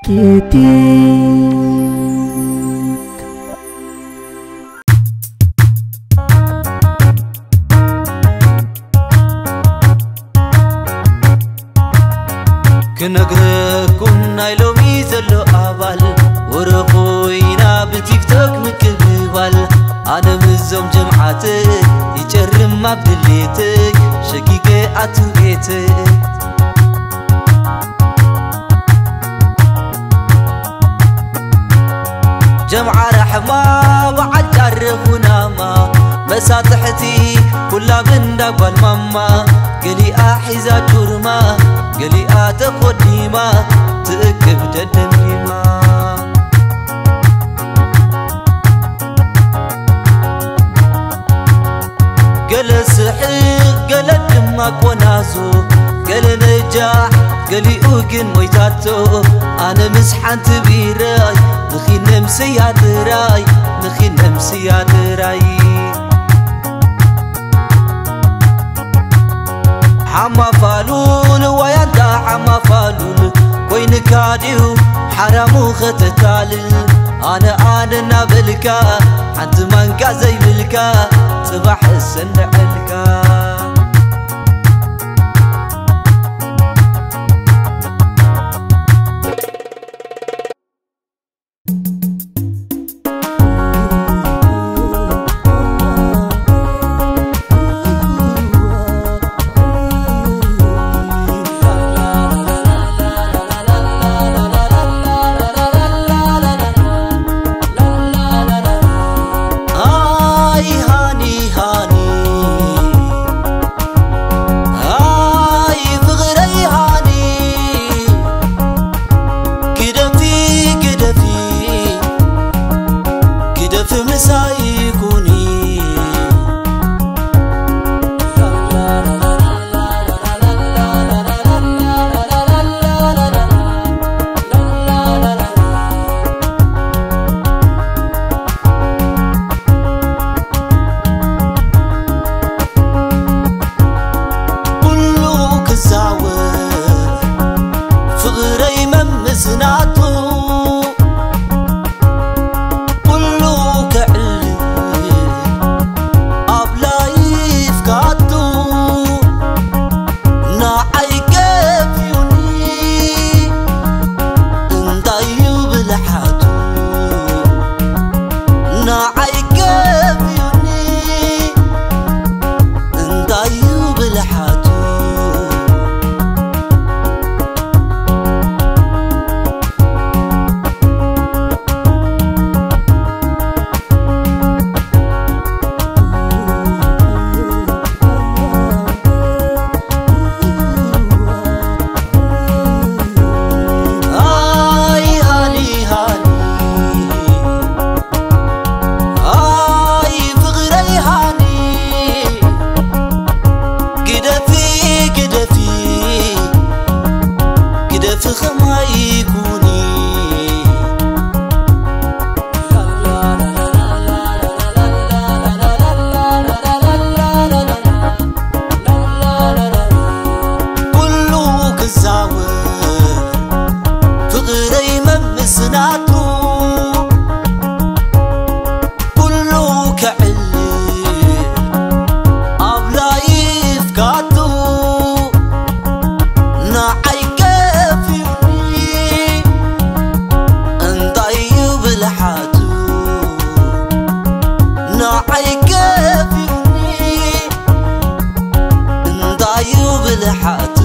كنقركم نايلو ميزلو أبال ورخوينا بتيك توك مكببال أنا مزوم جمعاتك يجرم ما بدليتك شقيقة أتوقيتك جمعة رحمة وعد جرفونا ما مساتحتي كلها من دقوى الماما قلي أحيزة جرما قلي أتقديما تأكب تدميما قل سحيق قل الدمك وناسو قل نجاح قلي أوقن ويتاتو أنا مسحان تبيراي نخي نمسيات راي نخي نمسيات راي حما فالون وينتا حما فالون وين كاديو حرامو ختتالل أنا نابلكا حنت منكا زي ملكا صباح السنة علكا حق